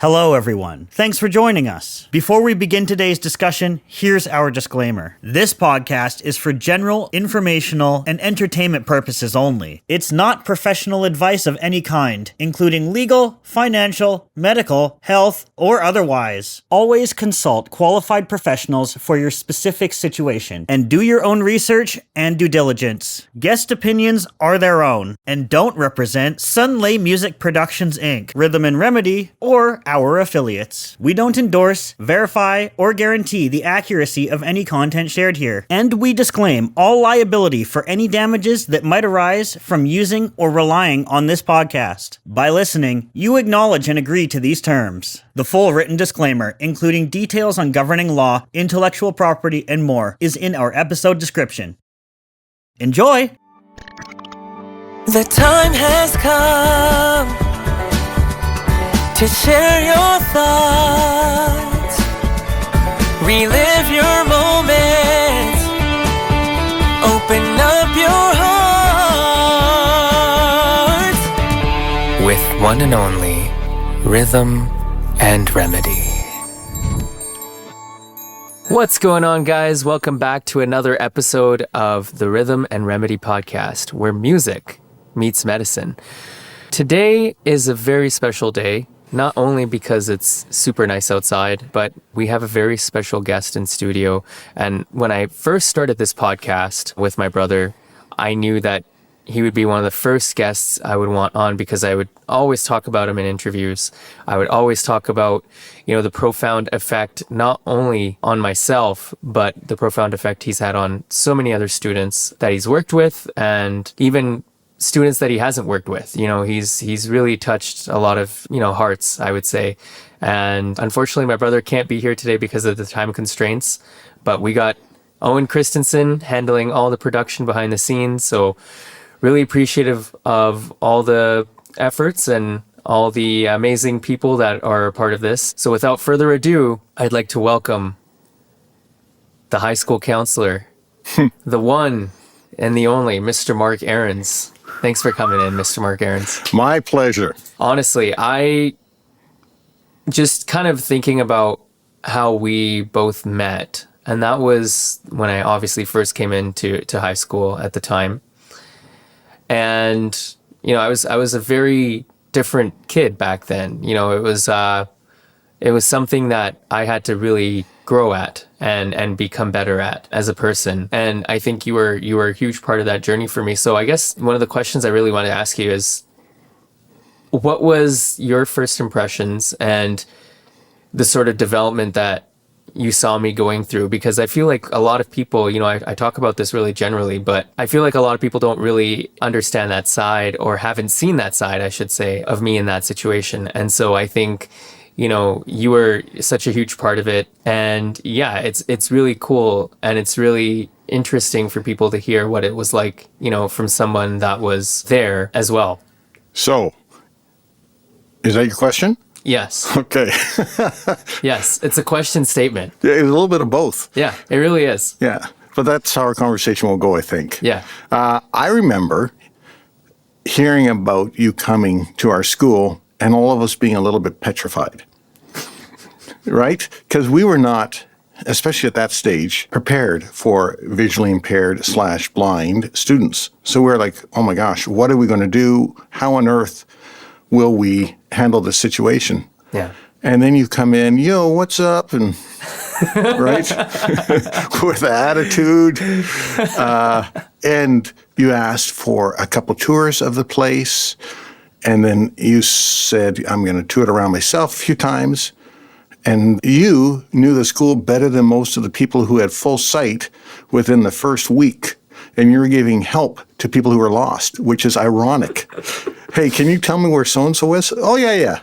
Hello, everyone. Thanks for joining us. Before we begin today's discussion, here's our disclaimer. This podcast is for general, informational, and entertainment purposes only. It's not professional advice of any kind, including legal, financial, medical, health, or otherwise. Always consult qualified professionals for your specific situation, and do your own research and due diligence. Guest opinions are their own, and don't represent Sunlay Music Productions, Inc., Rhythm and Remedy, or our affiliates. We don't endorse, verify, or guarantee the accuracy of any content shared here, and we disclaim all liability for any damages that might arise from using or relying on this podcast. By listening, you acknowledge and agree to these terms. The full written disclaimer, including details on governing law, intellectual property, and more, is in our episode description. Enjoy! The time has come to share your thoughts, relive your moments, open up your hearts with one and only Rhythm and Remedy. What's going on, guys? Welcome back to another episode of the Rhythm and Remedy podcast, where music meets medicine. Today is a very special day. Not only because it's super nice outside, but we have a very special guest in studio. And when I first started this podcast with my brother, I knew that he would be one of the first guests I would want on because I would always talk about him in interviews. I would always talk about, the profound effect, not only on myself, but the profound effect he's had on so many other students that he's worked with and even students that he hasn't worked with. He's really touched a lot of, hearts, I would say. And unfortunately, my brother can't be here today because of the time constraints, but we got Owen Christensen handling all the production behind the scenes. So really appreciative of all the efforts and all the amazing people that are a part of this. So without further ado, I'd like to welcome the high school counselor, the one and the only Mr. Mark Arends. Thanks for coming in, Mr. Mark Arends. My pleasure. Honestly, I just kind of thinking about how we both met, and that was when I obviously first came into high school at the time. And I was a very different kid back then. It was something that I had to really grow at and become better at as a person. And I think you were a huge part of that journey for me. So I guess one of the questions I really want to ask you is, what was your first impressions and the sort of development that you saw me going through? Because I feel like a lot of people, I talk about this really generally, but I feel like a lot of people don't really understand that side, or haven't seen that side, I should say, of me in that situation. And so I think you were such a huge part of it. And yeah, it's really cool. And it's really interesting for people to hear what it was like, from someone that was there as well. So, is that your question? Yes. Okay. Yes, it's a question statement. Yeah, it's a little bit of both. Yeah, it really is. Yeah, but that's how our conversation will go, I think. Yeah. I remember hearing about you coming to our school and all of us being a little bit petrified. Right? Because we were not, especially at that stage, prepared for visually impaired / blind students. So we're like, oh my gosh, what are we going to do? How on earth will we handle this situation? Yeah. And then you come in, yo, what's up? And right? With attitude. And you asked for a couple tours of the place. And then you said, I'm going to tour it around myself a few times. And you knew the school better than most of the people who had full sight within the first week. And you were giving help to people who were lost, which is ironic. Hey, can you tell me where so-and-so is? Oh, yeah.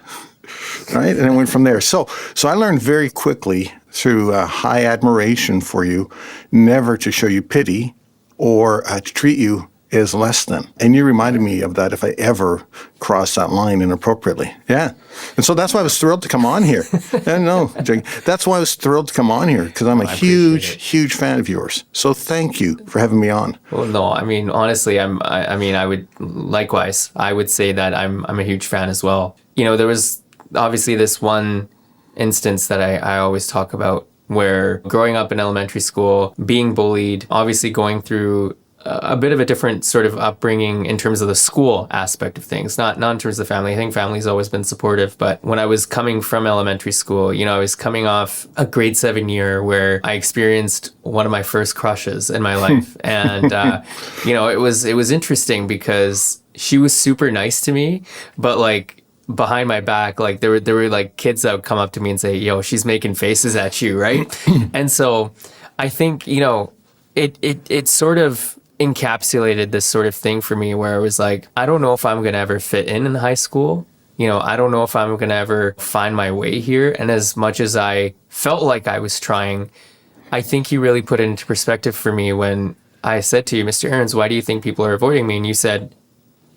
Right? And it went from there. So I learned very quickly through high admiration for you, never to show you pity or to treat you as less than. And you reminded me of that if I ever crossed that line inappropriately. Yeah. And so that's why I was thrilled to come on here. That's why I was thrilled to come on here, because I'm a huge fan of yours. So thank you for having me on. Well, no, I mean, honestly, I would say that I'm a huge fan as well. There was obviously this one instance that I always talk about, where growing up in elementary school, being bullied, obviously going through a bit of a different sort of upbringing in terms of the school aspect of things, not in terms of the family. I think family's always been supportive, but when I was coming from elementary school, I was coming off a grade 7 year where I experienced one of my first crushes in my life. And, it was interesting because she was super nice to me, but like, behind my back, like there were like kids that would come up to me and say, yo, she's making faces at you, right? And so I think, it sort of encapsulated this sort of thing for me where I was like, I don't know if I'm going to ever fit in high school. I don't know if I'm going to ever find my way here. And as much as I felt like I was trying, I think you really put it into perspective for me when I said to you, Mr. Arends, why do you think people are avoiding me? And you said,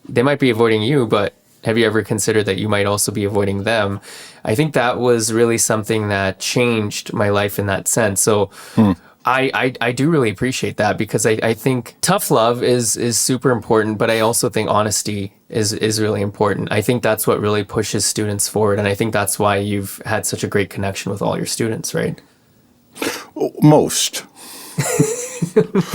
they might be avoiding you, but have you ever considered that you might also be avoiding them? I think that was really something that changed my life in that sense. So I do really appreciate that, because I think tough love is super important, but I also think honesty is really important. I think that's what really pushes students forward. And I think that's why you've had such a great connection with all your students, right? Most.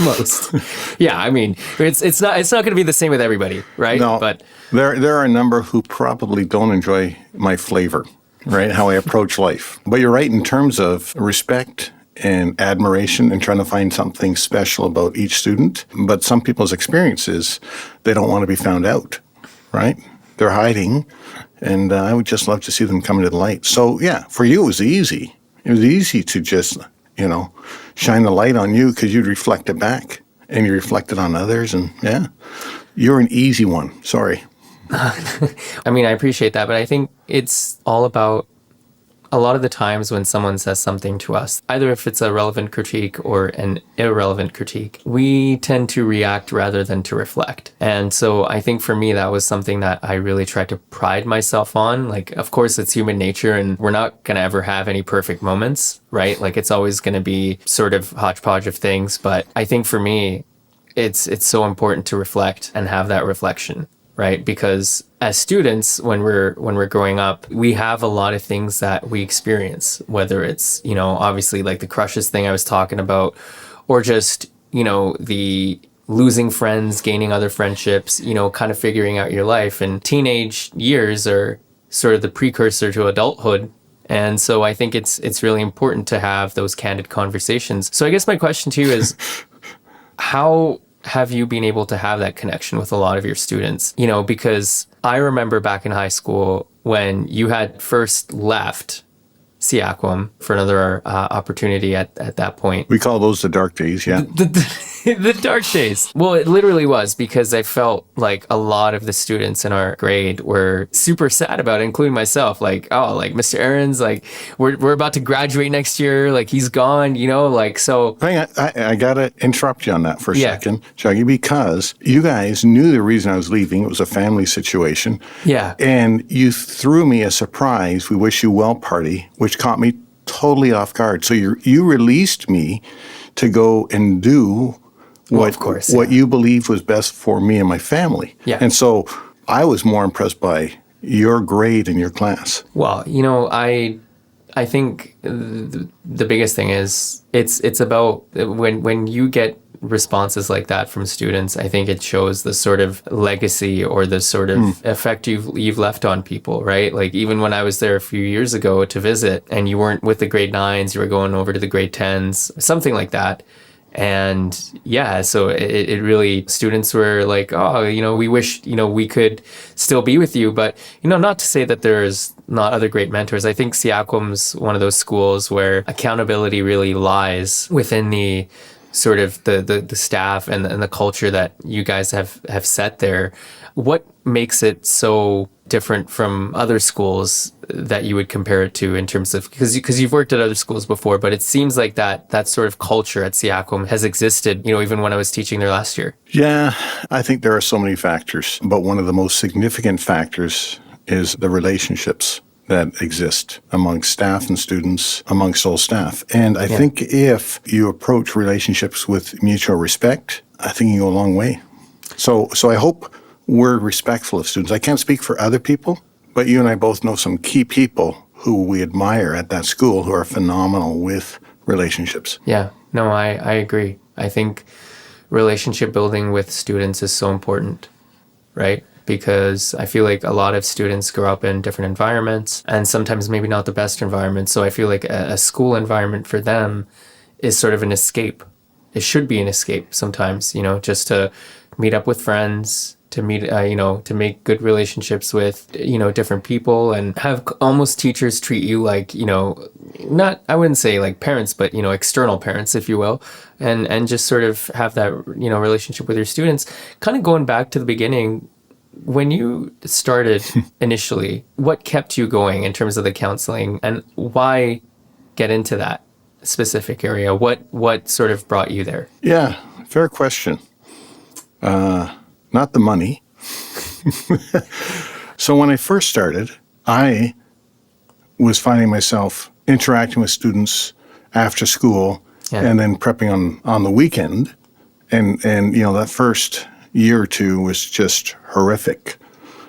Most. Yeah, I mean, it's not going to be the same with everybody, right? No, but there are a number who probably don't enjoy my flavor, right? How I approach life. But you're right in terms of respect and admiration and trying to find something special about each student. But some people's experience is they don't want to be found out, right? They're hiding, and I would just love to see them come into the light. So yeah, for you it was easy. It was easy to just, shine the light on you because you'd reflect it back and you reflect it on others. And yeah, you're an easy one. Sorry. I mean, I appreciate that, but I think it's all about a lot of the times when someone says something to us, either if it's a relevant critique or an irrelevant critique, we tend to react rather than to reflect. And so I think for me, that was something that I really tried to pride myself on. Like, of course, it's human nature and we're not going to ever have any perfect moments, right? Like, it's always going to be sort of hodgepodge of things. But I think for me, it's so important to reflect and have that reflection, right? Because as students, when we're growing up, we have a lot of things that we experience, whether it's, obviously like the crushes thing I was talking about, or just, the losing friends, gaining other friendships, kind of figuring out your life. And teenage years are sort of the precursor to adulthood. And so I think it's really important to have those candid conversations. So I guess my question to you is, how have you been able to have that connection with a lot of your students? Because I remember back in high school when you had first left Seaquam for another opportunity at that point. We call those the dark days, yeah. The dark days. Well, it literally was, because I felt like a lot of the students in our grade were super sad about it, including myself. Like, oh, like Mr. Arends, like we're about to graduate next year. Like he's gone, so. I got to interrupt you on that for a second, Shaggy, because you guys knew the reason I was leaving. It was a family situation. Yeah. And you threw me a surprise, we wish you well party, which caught me totally off guard. So you released me to go and do what you believed was best for me and my family. Yeah. And so I was more impressed by your grade in your class. Well, I think the biggest thing is it's about when you get responses like that from students, I think it shows the sort of legacy or the sort of effect you've left on people, right? Like even when I was there a few years ago to visit and you weren't with the grade 9s, you were going over to the grade 10s, something like that. And yeah, so it really, students were like, oh, we wish, we could still be with you. But, not to say that there's not other great mentors. I think Seaquam's one of those schools where accountability really lies within the sort of the staff and the culture that you guys have set there. What makes it so different from other schools that you would compare it to in terms of, because you've worked at other schools before, but it seems like that sort of culture at Seaquam has existed, even when I was teaching there last year. Yeah, I think there are so many factors, but one of the most significant factors is the relationships that exist amongst staff and students, amongst all staff. And I think if you approach relationships with mutual respect, I think you go a long way. So I hope we're respectful of students. I can't speak for other people, But you and I both know some key people who we admire at that school who are phenomenal with relationships. Yeah, no, I agree. I think relationship building with students is so important, right? Because I feel like a lot of students grow up in different environments and sometimes maybe not the best environments. So I feel like a school environment for them is sort of an escape. It should be an escape sometimes, just to meet up with friends, to meet, to make good relationships with, different people, and have almost teachers treat you like, not, I wouldn't say like parents, but, external parents, if you will, and just sort of have that, relationship with your students. Kind of going back to the beginning, when you started initially, what kept you going in terms of the counseling, and why get into that specific area? What sort of brought you there? Yeah, fair question. Not the money. So when I first started, I was finding myself interacting with students after school and then prepping on the weekend. And that first year or two was just horrific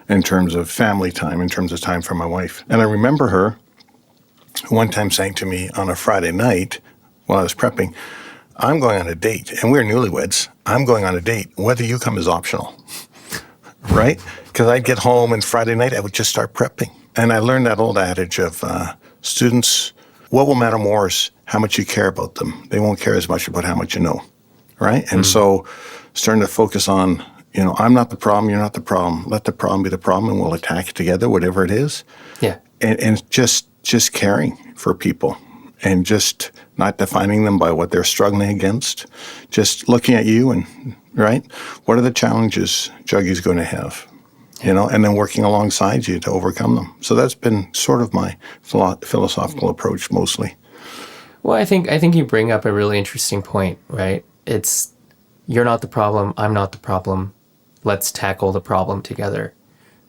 in terms of family time, in terms of time for my wife. And I remember her one time saying to me on a Friday night while I was prepping, I'm going on a date, and we're newlyweds. I'm going on a date. Whether you come is optional, right? Because I'd get home, and Friday night I would just start prepping. And I learned that old adage of students, what will matter more is how much you care about them. They won't care as much about how much you know, right? And so starting to focus on, I'm not the problem, you're not the problem. Let the problem be the problem, and we'll attack it together, whatever it is. Yeah. And just caring for people. And just not defining them by what they're struggling against. Just looking at you and, right, what are the challenges Juggy's going to have? And then working alongside you to overcome them. So that's been sort of my philosophical approach mostly. Well, I think you bring up a really interesting point, right? It's, you're not the problem, I'm not the problem. Let's tackle the problem together,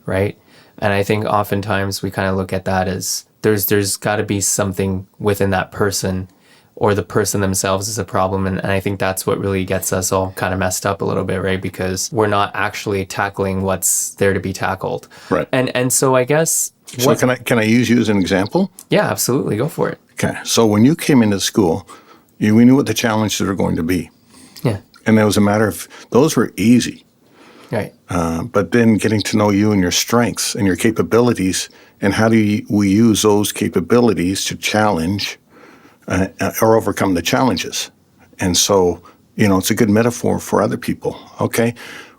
right? And I think oftentimes we kind of look at that as there's got to be something within that person, or the person themselves is a problem. And I think that's what really gets us all kind of messed up a little bit, right? Because we're not actually tackling what's there to be tackled. Right. And so I guess... So can I use you as an example? Yeah, absolutely. Go for it. Okay. So when you came into school, we knew what the challenges were going to be. Yeah. And it was a matter of, those were easy. Right. But then getting to know you and your strengths and your capabilities, and how do we use those capabilities to challenge or overcome the challenges. And so, it's a good metaphor for other people. Okay,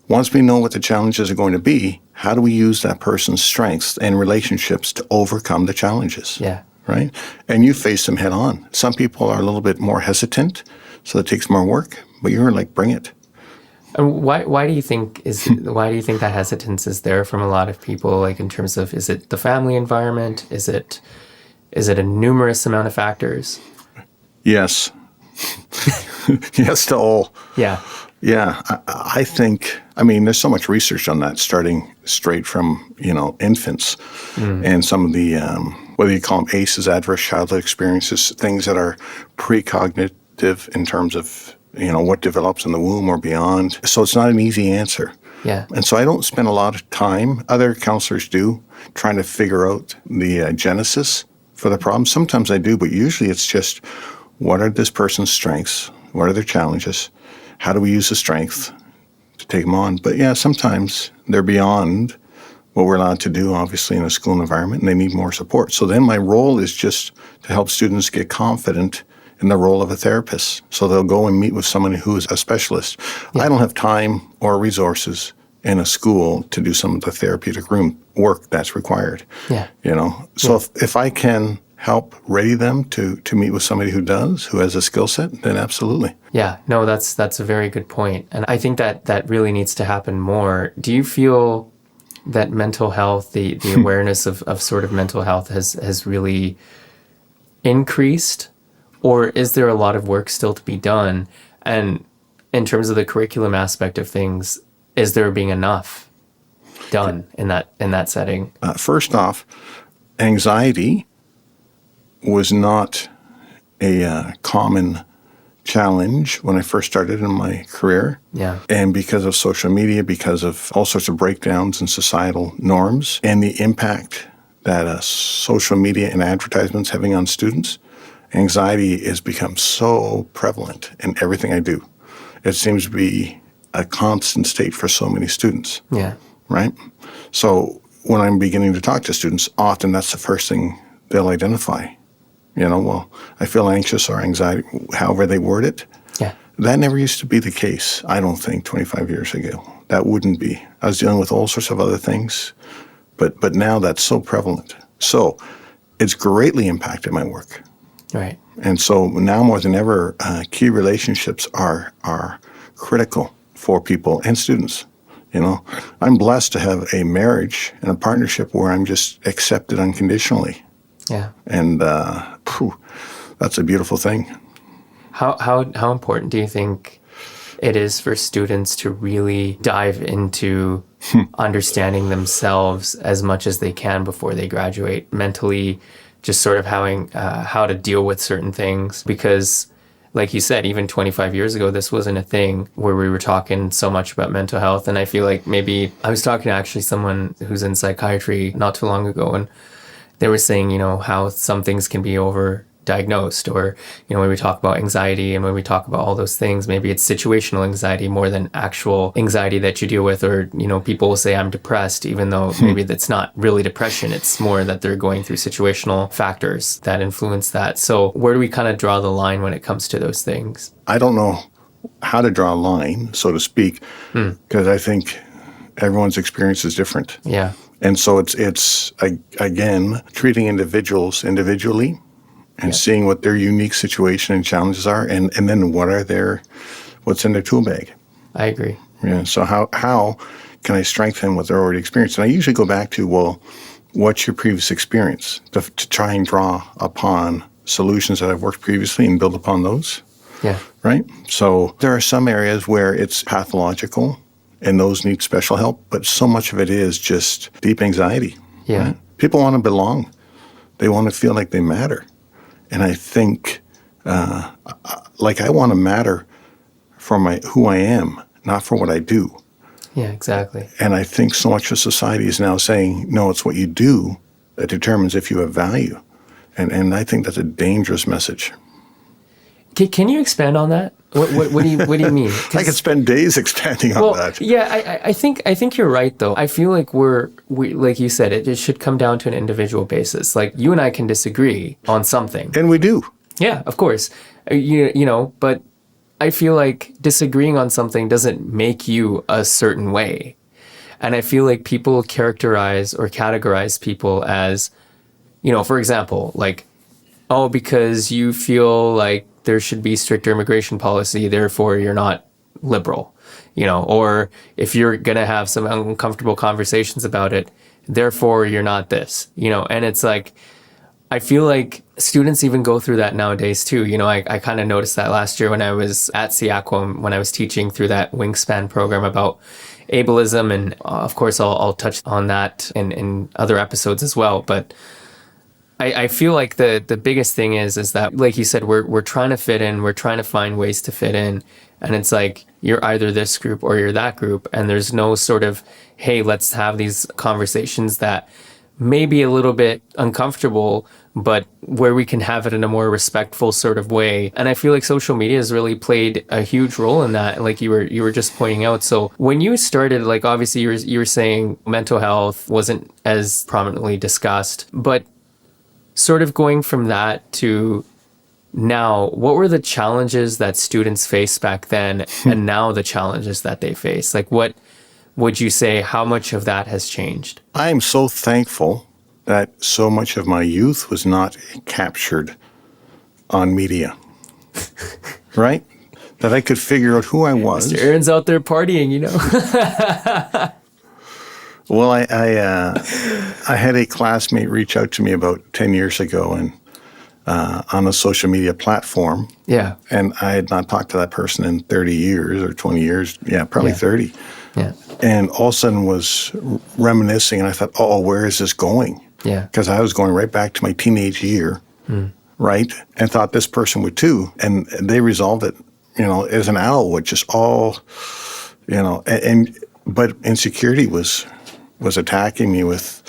once we know what the challenges are going to be, how do we use that person's strengths and relationships to overcome the challenges? Yeah. Right? And you face them head on. Some people are a little bit more hesitant, so it takes more work, but you're like, bring it. And why do you think that hesitance is there from a lot of people? Like, in terms of, is it the family environment? Is it a numerous amount of factors? Yes. Yes to all. Yeah. Yeah. I think, there's so much research on that, starting straight from, infants and some of the, whether you call them ACEs, adverse childhood experiences, things that are precognitive in terms of, what develops in the womb or beyond. So it's not an easy answer. Yeah. And so I don't spend a lot of time, other counselors do, trying to figure out the genesis for the problem. Sometimes I do, but usually it's just, what are this person's strengths? What are their challenges? How do we use the strength to take them on? But yeah, sometimes they're beyond what we're allowed to do, obviously, in a school environment, and they need more support. So then my role is just to help students get confident in the role of a therapist. So they'll go and meet with someone who is a specialist. Yeah. I don't have time or resources in a school to do some of the therapeutic room work that's required. Yeah. So if I can help ready them to meet with somebody who has a skill set, then absolutely. Yeah, no, that's a very good point. And I think that really needs to happen more. Do you feel that mental health, the awareness of sort of mental health has really increased? Or is there a lot of work still to be done? And in terms of the curriculum aspect of things, is there being enough done in that setting? First off, anxiety was not a common challenge when I first started in my career. Yeah. And because of social media, because of all sorts of breakdowns in societal norms and the impact that social media and advertisements having on students, anxiety has become so prevalent in everything I do. It seems to be a constant state for so many students. Yeah. Right? So when I'm beginning to talk to students, often that's the first thing they'll identify. Well, I feel anxious or anxiety, however they word it. Yeah. That never used to be the case, I don't think, 25 years ago. That wouldn't be. I was dealing with all sorts of other things, but now that's so prevalent. So it's greatly impacted my work. Right. And so now more than ever, key relationships are critical for people and students. I'm blessed to have a marriage and a partnership where I'm just accepted unconditionally. Yeah. And that's a beautiful thing. How important do you think it is for students to really dive into understanding themselves as much as they can before they graduate, mentally, just sort of how to deal with certain things? Because like you said, even 25 years ago, this wasn't a thing where we were talking so much about mental health. And I feel like maybe I was talking to actually someone who's in psychiatry not too long ago, and they were saying, how some things can be overdiagnosed, or, when we talk about anxiety and when we talk about all those things, maybe it's situational anxiety more than actual anxiety that you deal with. Or, people will say I'm depressed, even though maybe that's not really depression. It's more that they're going through situational factors that influence that. So where do we kind of draw the line when it comes to those things? I don't know how to draw a line, so to speak, because I think everyone's experience is different. Yeah. And so it's again, treating individuals individually and seeing what their unique situation and challenges are, and then what's in their tool bag. I agree. Yeah. So how can I strengthen what they're already experienced? And I usually go back to, well, what's your previous experience to try and draw upon solutions that I've worked previously and build upon those. Yeah. Right? So there are some areas where it's pathological and those need special help, but so much of it is just deep anxiety. Yeah. Right? People want to belong. They want to feel like they matter. And I think, I want to matter for who I am, not for what I do. Yeah, exactly. And I think so much of society is now saying, no, it's what you do that determines if you have value. And I think that's a dangerous message. Can you expand on that? What do you mean? I could spend days expanding on that. Yeah, I think you're right though. I feel like we like you said, it should come down to an individual basis. Like you and I can disagree on something. And we do. Yeah, of course. But I feel like disagreeing on something doesn't make you a certain way. And I feel like people categorize people as, for example, like, oh, because you feel like there should be stricter immigration policy, therefore you're not liberal, or if you're going to have some uncomfortable conversations about it, therefore you're not this, and it's like, I feel like students even go through that nowadays too. I kind of noticed that last year when I was at Seattle, when I was teaching through that Wingspan program about ableism, and of course I'll touch on that in other episodes as well, but I feel like the biggest thing is that, like you said, we're trying to fit in, we're trying to find ways to fit in, and it's like you're either this group or you're that group, and there's no sort of, hey, let's have these conversations that may be a little bit uncomfortable, but where we can have it in a more respectful sort of way. And I feel like social media has really played a huge role in that, like you were just pointing out. So when you started, like obviously you were saying mental health wasn't as prominently discussed, but sort of going from that to now, what were the challenges that students faced back then and now the challenges that they face? Like what would you say, how much of that has changed? I am so thankful that so much of my youth was not captured on media, right? That I could figure out who I was. Mr. Arends out there partying, Well, I had a classmate reach out to me about 10 years ago and on a social media platform. Yeah. And I had not talked to that person in 30 years or 20 years. Yeah, probably 30. Yeah. And all of a sudden was reminiscing, and I thought, oh, where is this going? Yeah. Because I was going right back to my teenage year, right? And thought this person would too. And they resolved it, as an adult, which is all, but insecurity was attacking me with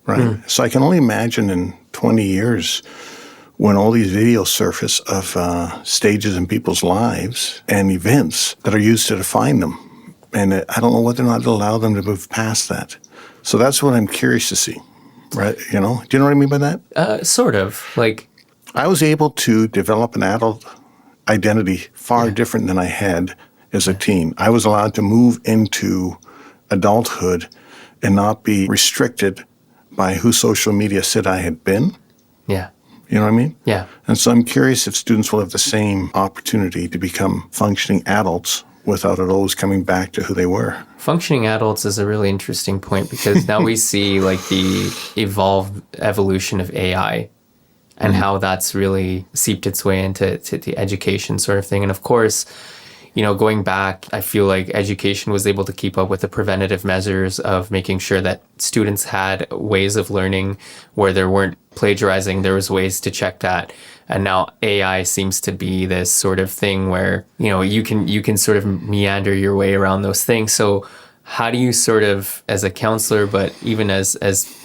right? So I can only imagine in 20 years when all these videos surface of stages in people's lives and events that are used to define them. And I don't know whether or not it'll allow them to move past that. So that's what I'm curious to see, right? Do you know what I mean by that? Sort of. Like, I was able to develop an adult identity far different than I had as a teen. I was allowed to move into adulthood and not be restricted by who social media said I had been. yeah. You know what I mean? Yeah. And so I'm curious if students will have the same opportunity to become functioning adults without it always coming back to who they were. Functioning adults is a really interesting point because now we see like the evolution of AI and how that's really seeped its way into the education sort of thing. And of course, going back, I feel like education was able to keep up with the preventative measures of making sure that students had ways of learning where there weren't plagiarizing. There was ways to check that. And now AI seems to be this sort of thing where, you can sort of meander your way around those things. So how do you sort of, as a counselor, but even as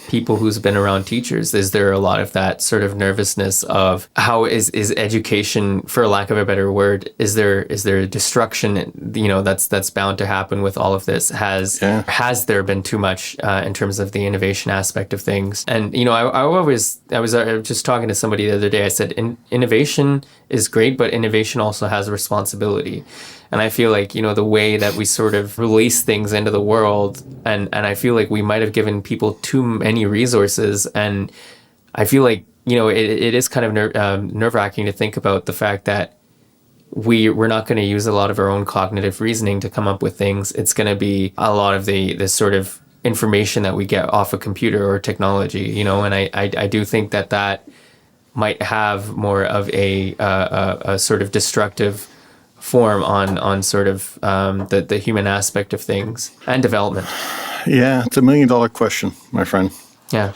people who's been around teachers, is there a lot of that sort of nervousness of how is education, for lack of a better word, is there a destruction, that's bound to happen with all of this? Has there been too much in terms of the innovation aspect of things? And, I was just talking to somebody the other day. I said, innovation is great, but innovation also has a responsibility. And I feel like, the way that we sort of release things into the world, and I feel like we might have given people too many resources. And I feel like, it is kind of nerve-wracking to think about the fact that we're not going to use a lot of our own cognitive reasoning to come up with things. It's going to be a lot of the sort of information that we get off a computer or technology, and I do think that might have more of a sort of destructive form on sort of the human aspect of things and development. Yeah, it's $1 million question, my friend. Yeah.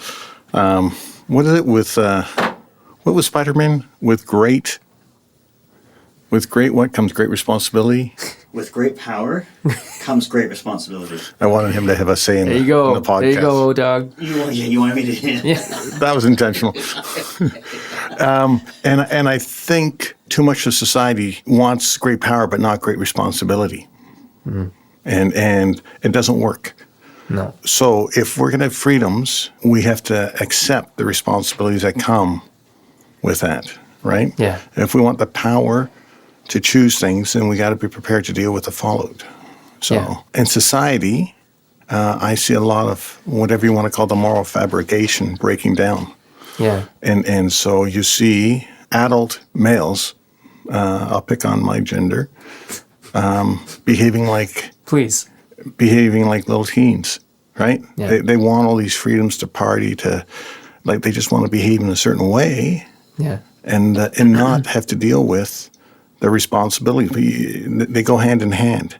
What is it with what was Spider-Man? With great what comes great responsibility? With great power comes great responsibility. I wanted him to have a say in the podcast. There you go, dog. You wanted me to... Yeah. That was intentional. And I think too much of society wants great power but not great responsibility. Mm-hmm. And it doesn't work. No. So if we're going to have freedoms, we have to accept the responsibilities that come with that, right? Yeah. And if we want the power to choose things, then we got to be prepared to deal with the followed. So in society, I see a lot of whatever you want to call the moral fabrication breaking down. Yeah. And so you see adult males, I'll pick on my gender, behaving like little teens, right? Yeah. They want all these freedoms to party, they just want to behave in a certain way. Yeah. And not have to deal with the responsibility. They go hand in hand.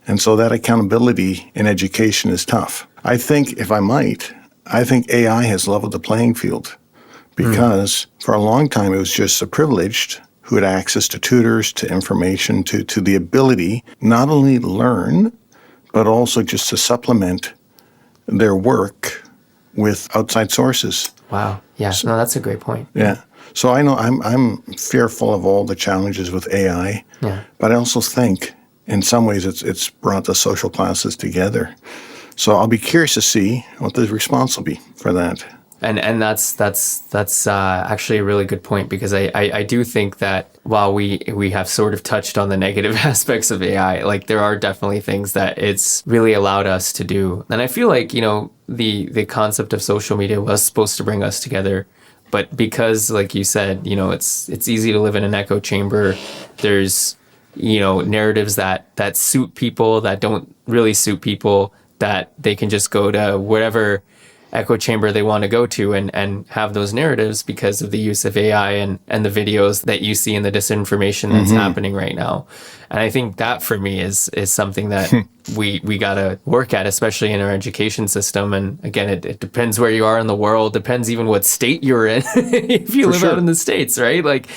And so that accountability in education is tough. I think AI has leveled the playing field because for a long time it was just the privileged who had access to tutors, to information, to the ability not only to learn, but also just to supplement their work with outside sources. Wow. Yeah. No, that's a great point. Yeah. So I know I'm fearful of all the challenges with AI, but I also think in some ways it's brought the social classes together. So I'll be curious to see what the response will be for that. And that's actually a really good point, because I do think that while we have sort of touched on the negative aspects of AI, like there are definitely things that it's really allowed us to do. And I feel like, the concept of social media was supposed to bring us together. But because, like you said, it's easy to live in an echo chamber. There's, narratives that suit people, that don't really suit people, that they can just go to whatever echo chamber they want to go to and have those narratives because of the use of AI and the videos that you see and the disinformation that's happening right now. And I think that for me is something that we got to work at, especially in our education system. And again, it depends where you are in the world, depends even what state you're in. If you live out in the States, right? Like,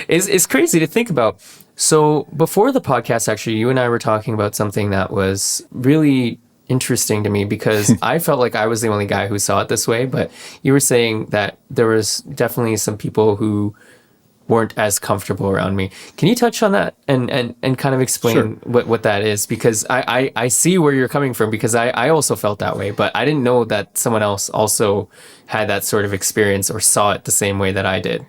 it's crazy to think about. So before the podcast, actually, you and I were talking about something that was really interesting to me because I felt like I was the only guy who saw it this way, but you were saying that there was definitely some people who weren't as comfortable around me. Can you touch on that and kind of explain what that is? Because I see where you're coming from, because I also felt that way, but I didn't know that someone else also had that sort of experience or saw it the same way that I did.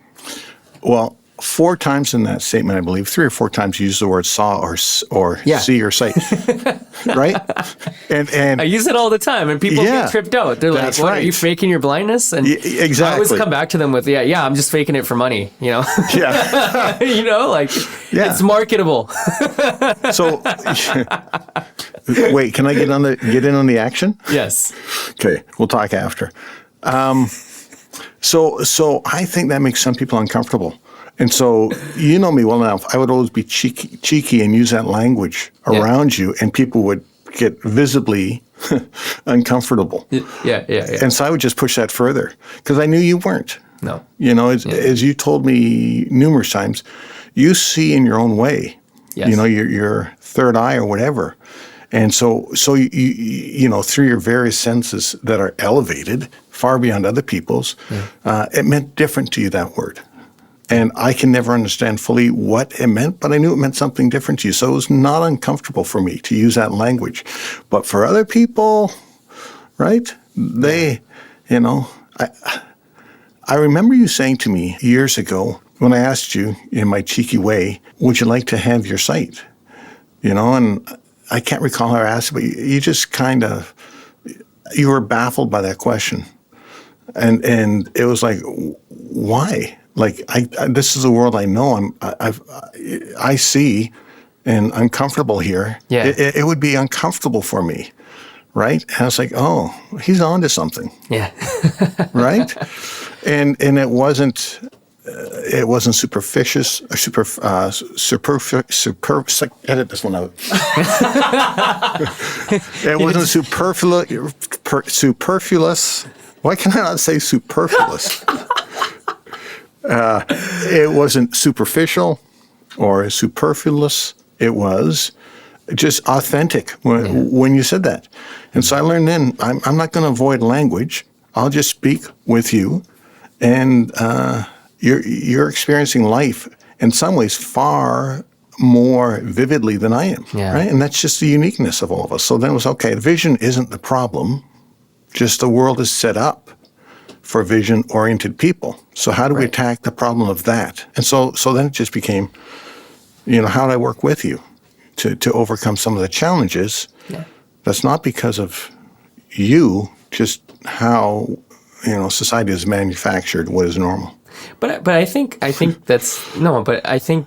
Well, 4 times in that statement, I believe, 3 or 4 times you use the word saw or see or sight, right? And I use it all the time, and people get tripped out. They're like, "What, are you faking your blindness?" And exactly. I always come back to them with, "Yeah, I'm just faking it for money." You know, it's marketable. So, wait, can I get in on the action? Yes. Okay, we'll talk after. So I think that makes some people uncomfortable. And so, you know me well enough, I would always be cheeky and use that language around you, and people would get visibly uncomfortable. Yeah. And so I would just push that further because I knew you weren't. No. You know, as you told me numerous times, you see in your own way, yes. Your third eye or whatever. And so you through your various senses that are elevated far beyond other people's, it meant different to you, that word. And I can never understand fully what it meant, but I knew it meant something different to you. So it was not uncomfortable for me to use that language. But for other people, right, they, I remember you saying to me years ago when I asked you in my cheeky way, would you like to have your sight? And I can't recall how I asked it, but you just you were baffled by that question. And it was like, why? Like, this is a world I know. I see, and I'm comfortable here. Yeah. It would be uncomfortable for me, right? And I was like, oh, he's on to something. Yeah. Right? And it wasn't superficious or edit this one out. It wasn't superfluous. Why can I not say superfluous? It wasn't superficial or superfluous. It was just authentic when you said that. And so I learned then, I'm not going to avoid language. I'll just speak with you. And you're experiencing life in some ways far more vividly than I am. Yeah. Right? And that's just the uniqueness of all of us. So then it was, okay, vision isn't the problem. Just the world is set up for vision-oriented people. So how do we attack the problem of that? And so then it just became, how do I work with you to overcome some of the challenges? Yeah. That's not because of you, just how, society has manufactured what is normal. But I think that's no. But I think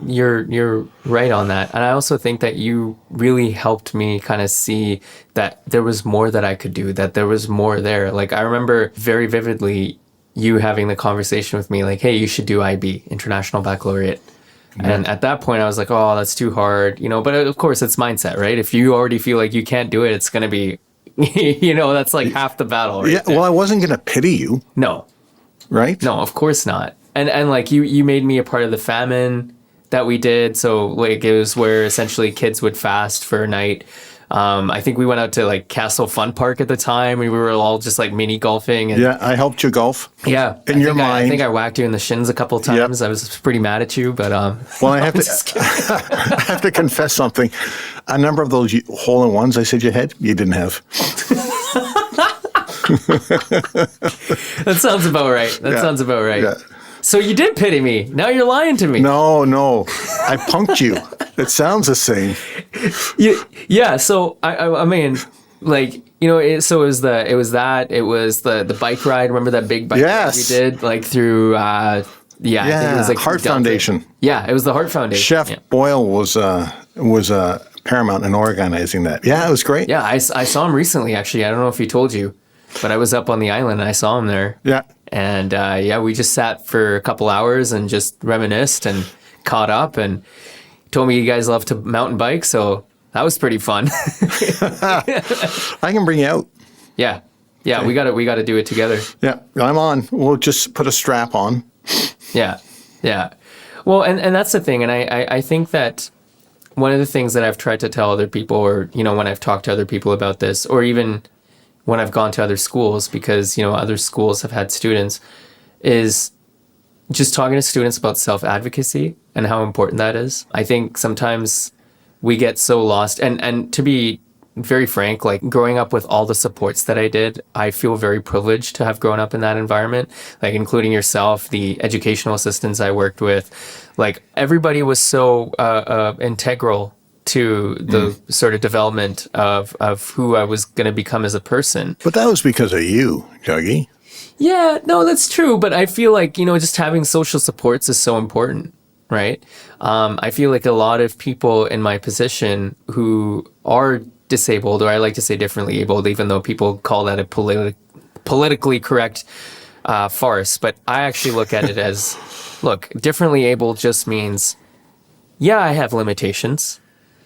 you're right on that, and I also think that you really helped me kind of see that there was more that I could do, that there was more there. Like, I remember very vividly you having the conversation with me, like, "Hey, you should do IB, International Baccalaureate." Yeah. And at that point, I was like, "Oh, that's too hard," But of course, it's mindset, right? If you already feel like you can't do it, it's going to be, that's like half the battle. Right there. Well, I wasn't going to pity you. No. Right? No, of course not. And like you made me a part of the famine that we did. So like it was where essentially kids would fast for a night. I think we went out to like Castle Fun Park at the time, and we were all just like mini golfing. And, yeah, I helped you golf. Yeah, in your mind. I think I whacked you in the shins a couple times. Yep. I was pretty mad at you, but well, I have I have to confess something. A number of those hole-in-ones I said you had, you didn't have. That sounds about right. Sounds about right. Yeah. So you did pity me. Now you're lying to me. No. I punked you. It sounds the same. Yeah. So I mean, like, it was the bike ride. Remember that big bike ride we did, like through I think it was like Heart Foundation. Yeah, it was the Heart Foundation. Chef Boyle was paramount in organizing that. Yeah, it was great. Yeah, I saw him recently, actually. I don't know if he told you, but I was up on the island and I saw him there. Yeah. And we just sat for a couple hours and just reminisced and caught up, and told me you guys love to mountain bike, so that was pretty fun. I can bring you out. Yeah. Yeah, okay. we got to do it together. Yeah, I'm on. We'll just put a strap on. Yeah. Well, and that's the thing, and I think that one of the things that I've tried to tell other people, or, when I've talked to other people about this, or even when I've gone to other schools, because, other schools have had students, is just talking to students about self-advocacy and how important that is. I think sometimes we get so lost, and to be very frank, like growing up with all the supports that I did, I feel very privileged to have grown up in that environment, like including yourself, the educational assistants I worked with, like everybody was so integral to the sort of development of who I was going to become as a person. But that was because of you, Dougie. Yeah, no, that's true. But I feel like, just having social supports is so important, right? I feel like a lot of people in my position who are disabled, or I like to say differently abled, even though people call that a politically correct farce. But I actually look at it as, look, differently abled just means, yeah, I have limitations,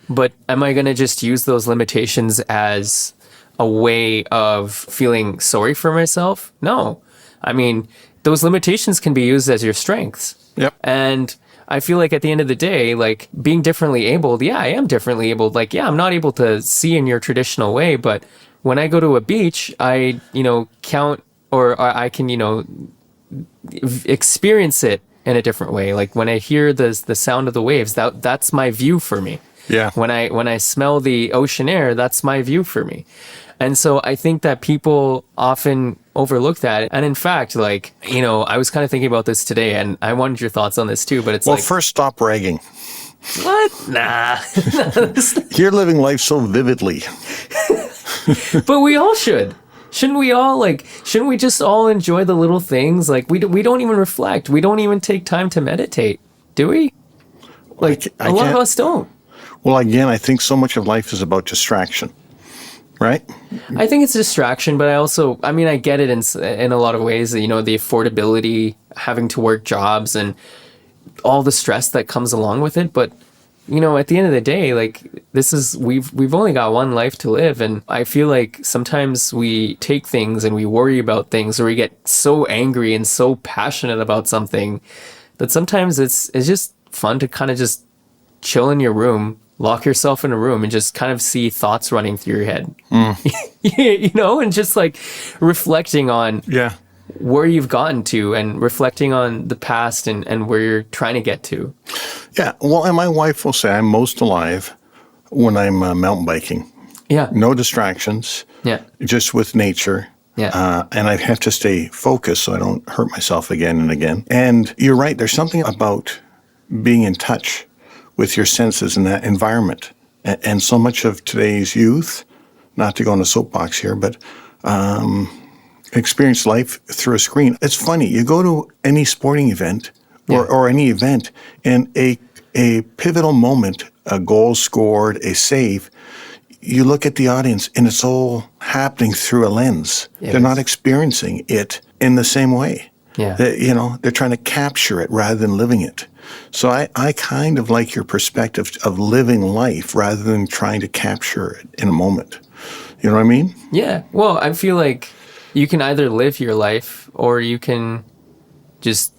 but am I going to just use those limitations as a way of feeling sorry for myself? No. I mean, those limitations can be used as your strengths. Yep. And I feel like at the end of the day, like being differently abled, yeah, I am differently abled. Like, yeah, I'm not able to see in your traditional way, but when I go to a beach, I, count, or I can, experience it in a different way. Like when I hear the sound of the waves, that's my view for me. Yeah. When I smell the ocean air, that's my view for me. And so I think that people often overlook that. And in fact, like, I was kind of thinking about this today, and I wanted your thoughts on this too, but it's first stop bragging. What? Nah. You're living life so vividly. But we all should. Shouldn't we just all enjoy the little things? Like we don't even reflect. We don't even take time to meditate. Do we? Like a lot of us don't. Well, again, I think so much of life is about distraction. Right? I think it's a distraction, but I get it in a lot of ways, the affordability, having to work jobs and all the stress that comes along with it. But, at the end of the day, like we've only got one life to live. And I feel like sometimes we take things and we worry about things, or we get so angry and so passionate about something that sometimes it's just fun to kind of just chill in your room, lock yourself in a room, and just kind of see thoughts running through your head, and just like reflecting on where you've gotten to, and reflecting on the past and where you're trying to get to. Yeah. Well, and my wife will say I'm most alive when I'm mountain biking. Yeah. No distractions. Yeah. Just with nature. Yeah. And I have to stay focused so I don't hurt myself again and again. And you're right. There's something about being in touch with your senses in that environment. And so much of today's youth, not to go on a soapbox here, but experience life through a screen. It's funny. You go to any sporting event or any event, and a pivotal moment, a goal scored, a save, you look at the audience and it's all happening through a lens. They're not experiencing it in the same way. Yeah. They're trying to capture it rather than living it. So I kind of like your perspective of living life rather than trying to capture it in a moment. You know what I mean? Yeah. Well, I feel like you can either live your life or you can just,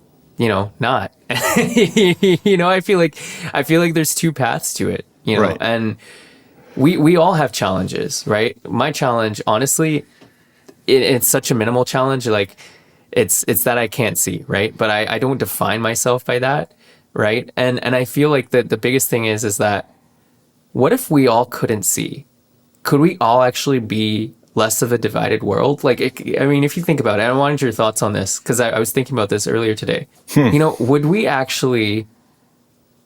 not. I feel like there's two paths to it, Right. And we all have challenges, right? My challenge, honestly, it's such a minimal challenge. Like it's that I can't see, right? But I don't define myself by that. Right. And I feel like the biggest thing is that what if we all couldn't see? Could we all actually be less of a divided world? Like, if you think about it, I wanted your thoughts on this because I was thinking about this earlier today. Would we actually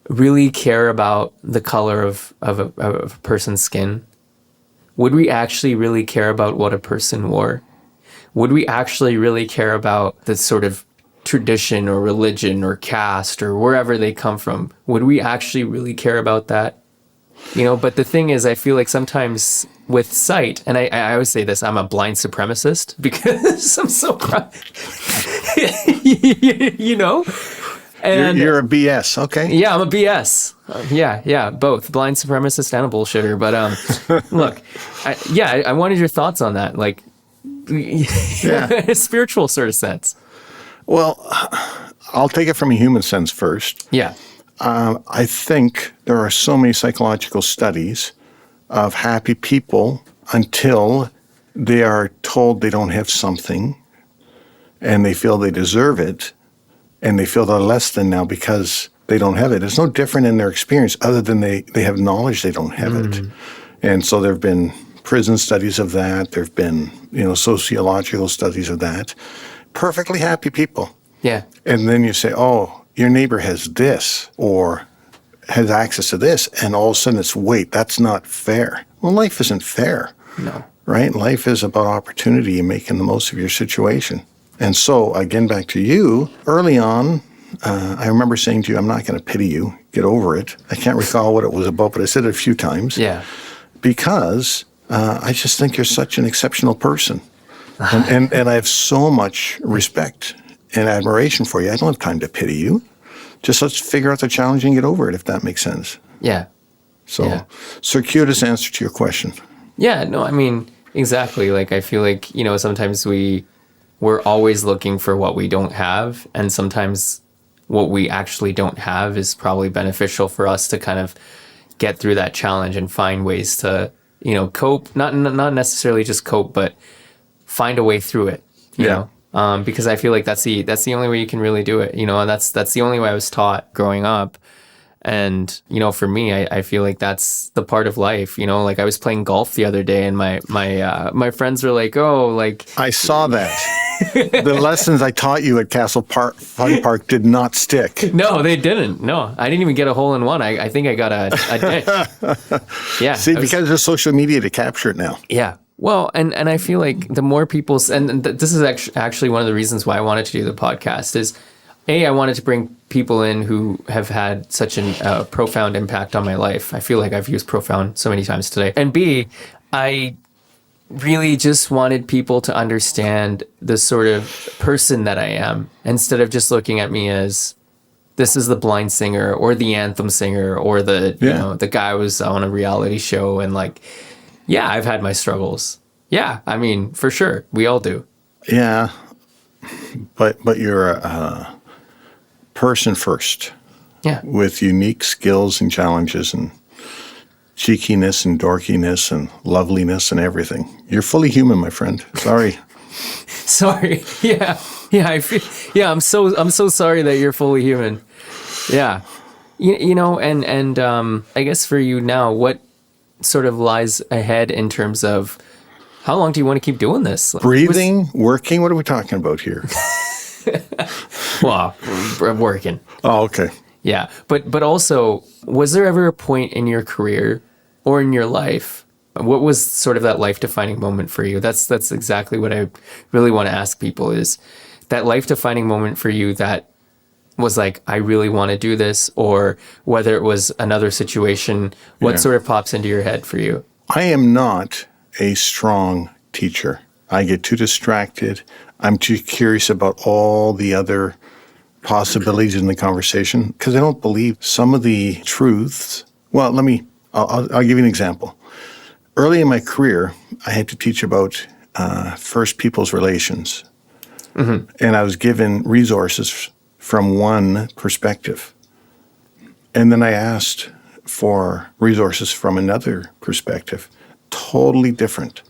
really care about the color of a person's skin? Would we actually really care about what a person wore? Would we actually really care about the sort of tradition or religion or caste or wherever they come from? Would we actually really care about that? But the thing is, I feel like sometimes with sight, and I always say this, I'm a blind supremacist because I'm so proud. And you're a BS, okay? Yeah, I'm a BS. Yeah, both blind supremacist and a bullshitter. But look, I wanted your thoughts on that, like a spiritual sort of sense. Well, I'll take it from a human sense first. Yeah. I think there are so many psychological studies of happy people until they are told they don't have something and they feel they deserve it and they feel they're less than now because they don't have it. It's no different in their experience other than they have knowledge they don't have it. And so there have been prison studies of that. There have been, sociological studies of that. Perfectly happy people. Yeah. And then you say, oh, your neighbor has this or has access to this. And all of a sudden it's, wait, that's not fair. Well, life isn't fair. No. Right? Life is about opportunity and making the most of your situation. And so, again, back to you, early on, I remember saying to you, I'm not going to pity you. Get over it. I can't recall what it was about, but I said it a few times. Yeah. Because I just think you're such an exceptional person. And I have so much respect and admiration for you. I don't have time to pity you. Just let's figure out the challenge and get over it, if that makes sense. Yeah. So, circuitous answer to your question. Yeah, no, I mean, exactly. Like, I feel like, sometimes we're always looking for what we don't have. And sometimes what we actually don't have is probably beneficial for us to kind of get through that challenge and find ways to, cope, not necessarily just cope, but find a way through it, you know? Because I feel like that's the only way you can really do it, and that's the only way I was taught growing up. And, for me, I feel like that's the part of life, like I was playing golf the other day and my friends were like, oh, like. I saw that. The lessons I taught you at Castle Fun Park did not stick. No, they didn't. No, I didn't even get a hole in one. I think I got a ditch. Yeah. See, because there's social media to capture it now. Yeah. Well, and I feel like the more people, and this is actually one of the reasons why I wanted to do the podcast is, I wanted to bring people in who have had such a profound impact on my life. I feel like I've used profound so many times today. And B, I really just wanted people to understand the sort of person that I am, instead of just looking at me as this is the blind singer or the anthem singer or the guy who was on a reality show. And like, yeah, I've had my struggles. Yeah, I mean, for sure. We all do. Yeah. But you're a person first. Yeah. With unique skills and challenges and cheekiness and dorkiness and loveliness and everything. You're fully human, my friend. Sorry. Sorry. Yeah. Yeah. I'm so sorry that you're fully human. Yeah. And I guess for you now, what sort of lies ahead in terms of how long do you want to keep doing this? Breathing, working. What are we talking about here? Well, working. Oh, okay. Yeah. But also, was there ever a point in your career or in your life, what was sort of that life-defining moment for you? That's exactly what I really want to ask people, is that life-defining moment for you that was like, I really want to do this, or whether it was another situation, what sort of pops into your head for you? I am not a strong teacher. I get too distracted. I'm too curious about all the other possibilities in the conversation because I don't believe some of the truths. Well, I'll give you an example. Early in my career, I had to teach about first people's relations. Mm-hmm. And I was given resources from one perspective. And then I asked for resources from another perspective, totally different.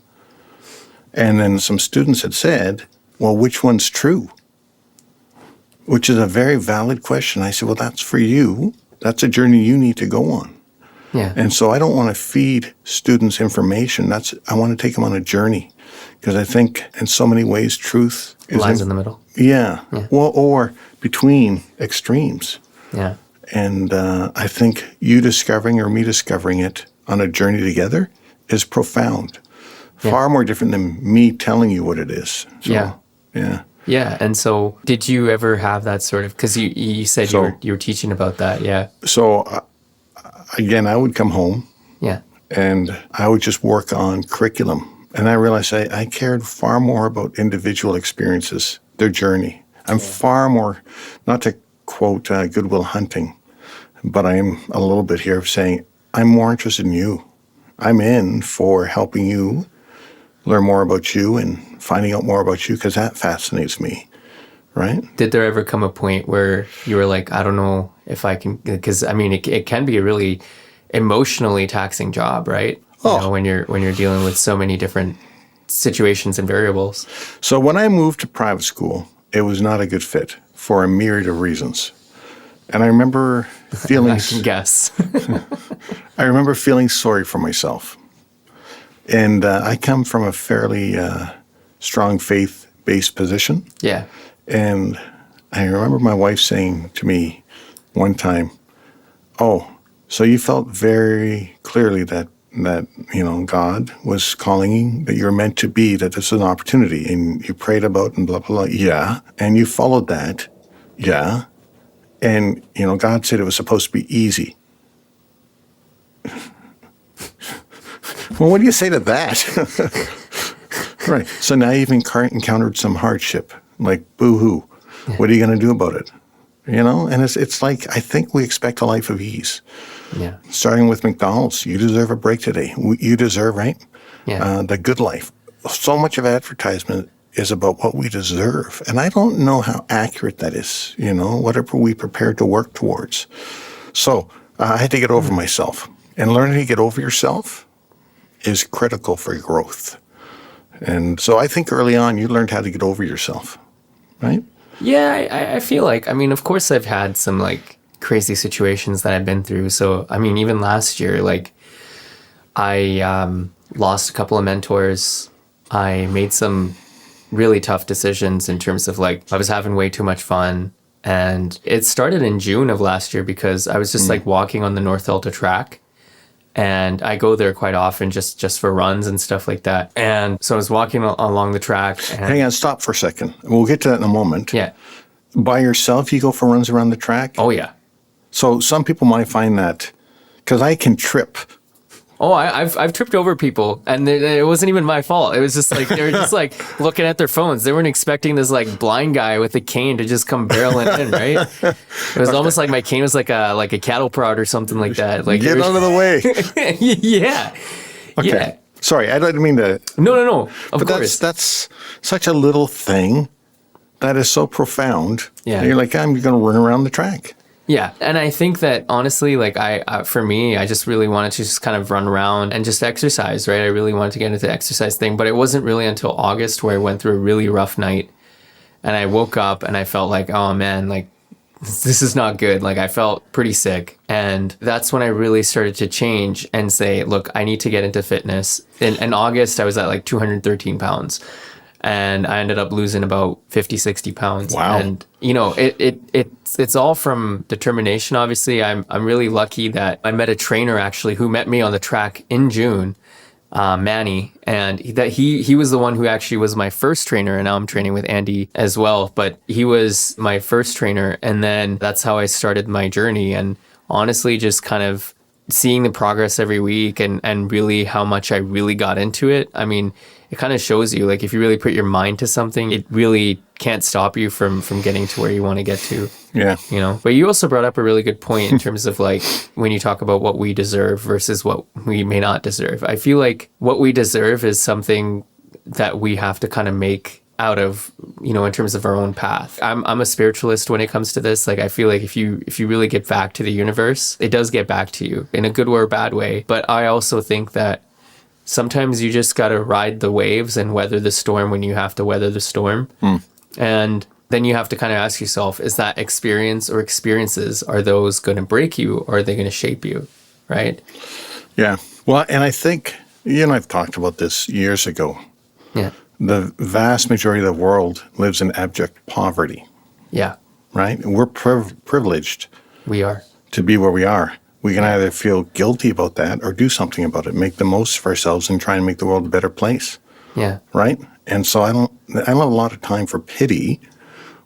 And then some students had said, well, which one's true? Which is a very valid question. I said, well, that's for you. That's a journey you need to go on. Yeah. And so I don't want to feed students information. I want to take them on a journey because I think in so many ways truth lies in the middle. Yeah. Well, or between extremes. Yeah. And I think you discovering or me discovering it on a journey together is profound. Yeah. Far more different than me telling you what it is. So, yeah. Yeah. And so did you ever have that sort of, because you said you were teaching about that. Yeah. So again, I would come home. Yeah. And I would just work on curriculum. And I realized I cared far more about individual experiences, their journey. I'm far more, not to quote Good Will Hunting, but I am a little bit here of saying I'm more interested in you. I'm in for helping you learn more about you and finding out more about you because that fascinates me, right? Did there ever come a point where you were like, I don't know if I can, because I mean, it can be a really emotionally taxing job, right? You know, when you're dealing with so many different situations and variables. So when I moved to private school, it was not a good fit for a myriad of reasons. And I remember feeling... I can guess. I remember feeling sorry for myself. And I come from a fairly strong faith-based position. Yeah. And I remember my wife saying to me one time, "Oh, so you felt very clearly that God was calling you, that you're meant to be, that this is an opportunity, and you prayed about and blah, blah, blah." Yeah. And you followed that. Yeah. And, God said it was supposed to be easy. Well, what do you say to that? Right. So now you've encountered some hardship, like boo-hoo. Yeah. What are you going to do about it? And it's like, I think we expect a life of ease. Yeah. Starting with McDonald's, you deserve a break today. You deserve, right? Yeah. The good life. So much of advertisement is about what we deserve. And I don't know how accurate that is, whatever we prepare to work towards. So I had to get over myself. And learning to get over yourself is critical for growth. And so I think early on you learned how to get over yourself, right? Yeah, I feel like, I mean, of course I've had some like crazy situations that I've been through. So, I mean, even last year, like I lost a couple of mentors. I made some really tough decisions in terms of like, I was having way too much fun. And it started in June of last year because I was just like walking on the North Delta track. And I go there quite often just for runs and stuff like that. And so I was walking along the track. And hang on, stop for a second. We'll get to that in a moment. Yeah. By yourself, you go for runs around the track? Oh, yeah. So some people might find that, because I can trip. Oh, I've tripped over people, and it wasn't even my fault. It was just like they were just like looking at their phones. They weren't expecting this like blind guy with a cane to just come barreling in, right? It was almost like my cane was like a cattle prod or something like that. Like get out of the way. Yeah. Okay. Yeah. Sorry, I didn't mean to. No. Of but course. That's such a little thing that is so profound. Yeah. You're like, I'm going to run around the track. Yeah. And I think that honestly, like for me, I just really wanted to just kind of run around and just exercise, right? I really wanted to get into the exercise thing, but it wasn't really until August where I went through a really rough night and I woke up and I felt like, oh man, like this is not good. Like I felt pretty sick. And that's when I really started to change and say, look, I need to get into fitness. In August, I was at like 213 pounds. And I ended up losing about 50, 60 pounds. Wow. And, it's all from determination, obviously. I'm really lucky that I met a trainer, actually, who met me on the track in June, Manny. And he was the one who actually was my first trainer. And now I'm training with Andy as well. But he was my first trainer. And then that's how I started my journey. And honestly, just kind of seeing the progress every week and really how much I really got into it. I mean, it kind of shows you, like, if you really put your mind to something, it really can't stop you from getting to where you want to get to. Yeah. But you also brought up a really good point in terms of, like, when you talk about what we deserve versus what we may not deserve. I feel like what we deserve is something that we have to kind of make out of, in terms of our own path. I'm a spiritualist when it comes to this. Like, I feel like if you really get back to the universe, it does get back to you in a good or a bad way. But I also think that sometimes you just got to ride the waves and weather the storm when you have to weather the storm. And then you have to kind of ask yourself, is that experience or experiences, are those going to break you or are they going to shape you? Right? Yeah. Well, and I think, you and I've talked about this years ago. Yeah. The vast majority of the world lives in abject poverty. Yeah. Right? And we're privileged. We are. To be where we are. We can either feel guilty about that or do something about it, make the most of ourselves and try and make the world a better place. Yeah. Right? And so I don't have a lot of time for pity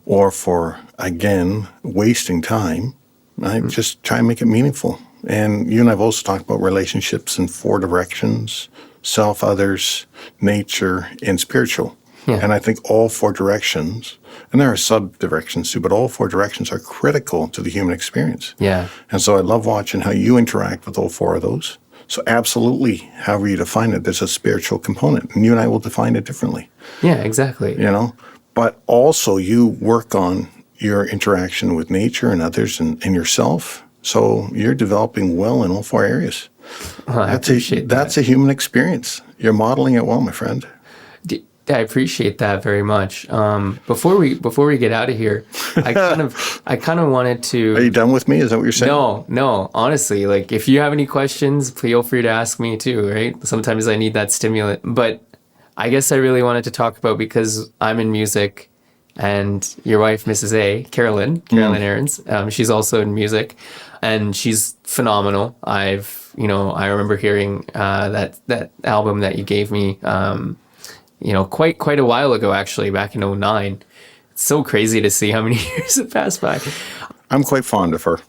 or for, again, wasting time. I just try and make it meaningful. And you and I have also talked about relationships in 4 directions: self, others, nature, and spiritual. Yeah. And I think all 4 directions, and there are sub-directions too, but all 4 directions are critical to the human experience. Yeah. And so I love watching how you interact with all 4 of those. So absolutely, however you define it, there's a spiritual component, and you and I will define it differently. Yeah, exactly. but also you work on your interaction with nature and others and yourself. So you're developing well in all 4 areas. I appreciate that. That's a human experience. You're modeling it well, my friend. I appreciate that very much. Before we get out of here, I kind of wanted to. Are you done with me? Is that what you're saying? No. Honestly, like if you have any questions, feel free to ask me too. Right? Sometimes I need that stimulant. But I guess I really wanted to talk about, because I'm in music, and your wife, Mrs. A, Carolyn Arends, she's also in music, and she's phenomenal. I remember hearing that album that you gave me. Quite a while ago, actually, back in 2009. It's so crazy to see how many years have passed by. I'm quite fond of her.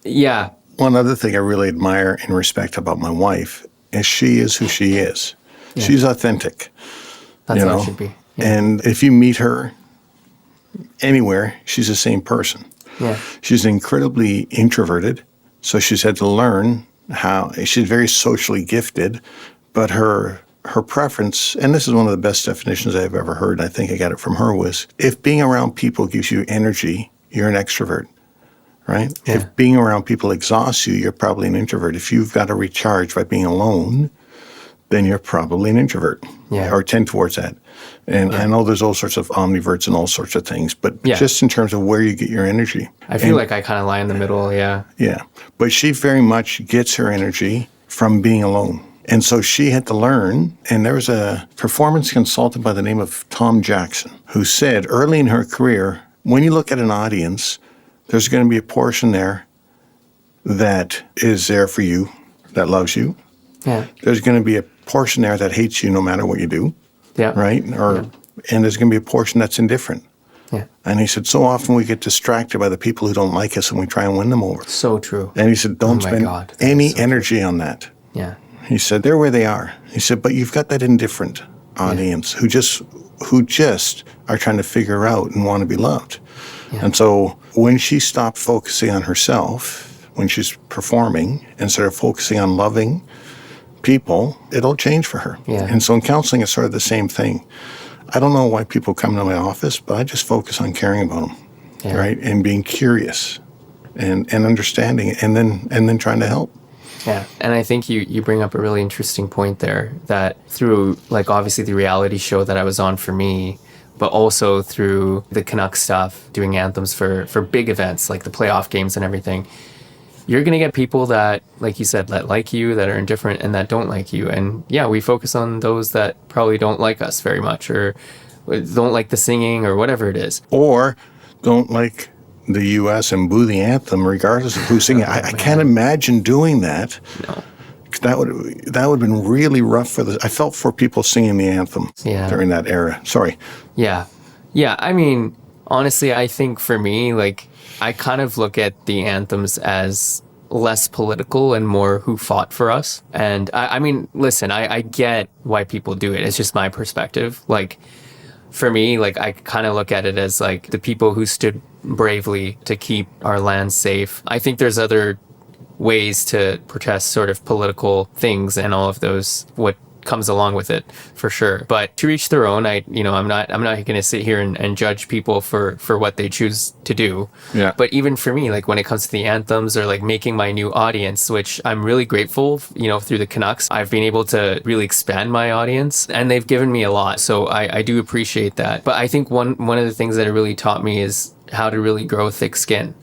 Yeah. One other thing I really admire and respect about my wife is she is who she is. Yeah. She's authentic. That's how it should be. Yeah. And if you meet her anywhere, she's the same person. Yeah. She's incredibly introverted, so she's had to learn how. She's very socially gifted, but her preference, and this is one of the best definitions I've ever heard, and I think I got it from her, was if being around people gives you energy, you're an extrovert, right? Yeah. If being around people exhausts you, you're probably an introvert. If you've got to recharge by being alone, then you're probably an introvert, or tend towards that. And I know there's all sorts of omniverts and all sorts of things, but just in terms of where you get your energy. I feel like I kind of lie in the middle, Yeah. But she very much gets her energy from being alone. And so she had to learn, and there was a performance consultant by the name of Tom Jackson who said early in her career, when you look at an audience, there's going to be a portion there that is there for you, that loves you. Yeah. There's going to be a portion there that hates you no matter what you do. Yeah. Right? And there's going to be a portion that's indifferent. Yeah. And he said, so often we get distracted by the people who don't like us and we try and win them over. So true. And he said, don't spend any energy on that. Yeah. He said, they're where they are. He said, but you've got that indifferent audience who just are trying to figure out and want to be loved. Yeah. And so when she stopped focusing on herself, when she's performing, and started focusing on loving people, it'll change for her. Yeah. And so in counseling, it's sort of the same thing. I don't know why people come to my office, but I just focus on caring about them, right? And being curious and understanding it, and then trying to help. Yeah, and I think you bring up a really interesting point there, that through, like, obviously the reality show that I was on for me, but also through the Canucks stuff, doing anthems for big events like the playoff games and everything, you're going to get people that, like you said, that like you, that are indifferent, and that don't like you. And we focus on those that probably don't like us very much, or don't like the singing, or whatever it is. Or don't like the U.S. and boo the anthem regardless of who's singing. I can't imagine doing that. No. That would have been really rough for I felt for people singing the anthem during that era. Sorry. Yeah. I mean, honestly, I think for me, like, I kind of look at the anthems as less political and more who fought for us. And I mean, listen, I get why people do it. It's just my perspective. Like, for me, like, I kind of look at it as like the people who stood bravely to keep our land safe. I think there's other ways to protest sort of political things and all of those, what comes along with it, for sure. But to each their own. I'm not going to sit here and judge people for what they choose to do. Yeah. But even for me, like, when it comes to the anthems, or like making my new audience, which I'm really grateful, through the Canucks, I've been able to really expand my audience, and they've given me a lot. So I do appreciate that. But I think one of the things that it really taught me is how to really grow thick skin.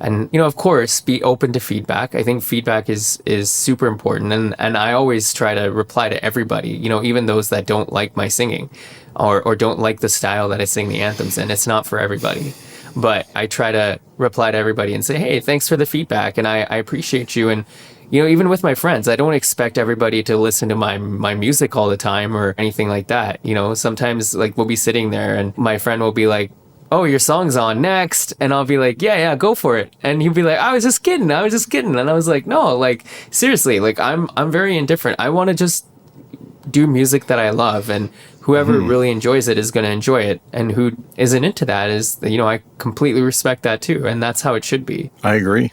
And, of course, be open to feedback. I think feedback is super important. And I always try to reply to everybody, even those that don't like my singing or don't like the style that I sing the anthems in. It's not for everybody. But I try to reply to everybody and say, hey, thanks for the feedback. And I appreciate you. And, even with my friends, I don't expect everybody to listen to my music all the time or anything like that. Sometimes, like, we'll be sitting there and my friend will be like, oh, your song's on, next. And I'll be like, yeah, go for it. And he'll be like, I was just kidding. And I was like, no, like, seriously, like, I'm very indifferent. I want to just do music that I love, and whoever really enjoys it is going to enjoy it. And who isn't into that is, I completely respect that too. And that's how it should be. I agree.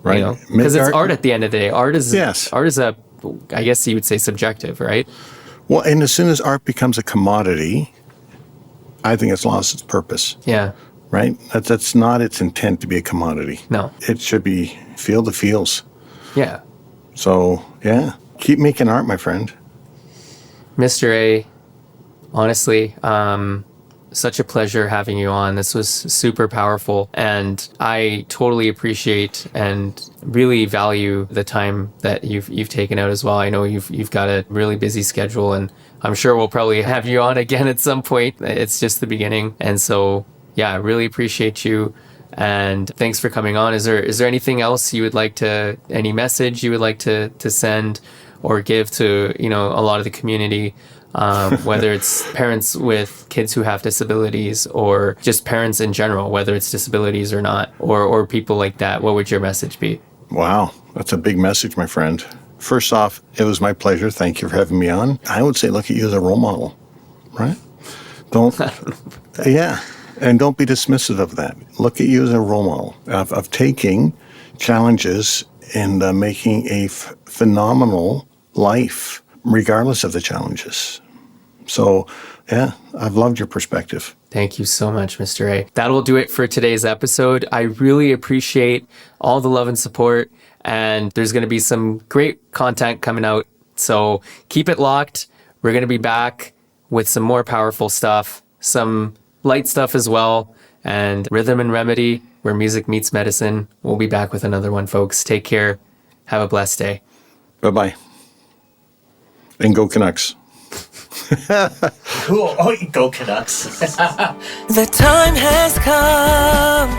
Right. Because it's art at the end of the day. Art is a, I guess you would say, subjective, right? Well, and as soon as art becomes a commodity, I think it's lost its purpose. Yeah. Right? That's not its intent to be a commodity. No. It should be feel the feels. Yeah. So, yeah, keep making art, my friend. Mr. A, honestly, such a pleasure having you on. This was super powerful, and I totally appreciate and really value the time that you've taken out as well. I know you've got a really busy schedule, and I'm sure we'll probably have you on again at some point. It's just the beginning, and so yeah, I really appreciate you. And thanks for coming on. Is there anything else you would like to, any message you would like to send or give to, a lot of the community, whether it's parents with kids who have disabilities or just parents in general, whether it's disabilities or not, or people like that? What would your message be? Wow, that's a big message, my friend. First off, it was my pleasure. Thank you for having me on. I would say look at you as a role model, right? Yeah. And don't be dismissive of that. Look at you as a role model of taking challenges and making a phenomenal life, regardless of the challenges. So, yeah, I've loved your perspective. Thank you so much, Mr. A. That'll do it for today's episode. I really appreciate all the love and support, and there's going to be some great content coming out. So keep it locked. We're going to be back with some more powerful stuff, some light stuff as well, and Rhythm and Remedy, where music meets medicine. We'll be back with another one, folks. Take care. Have a blessed day. Bye-bye. And go Canucks. Cool. Oh, go Canucks. The time has come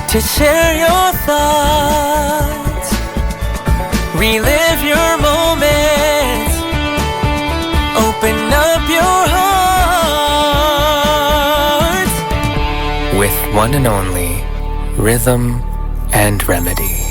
to share your thoughts. Relive your moments. Open up your heart with one and only Rhythm and Remedy.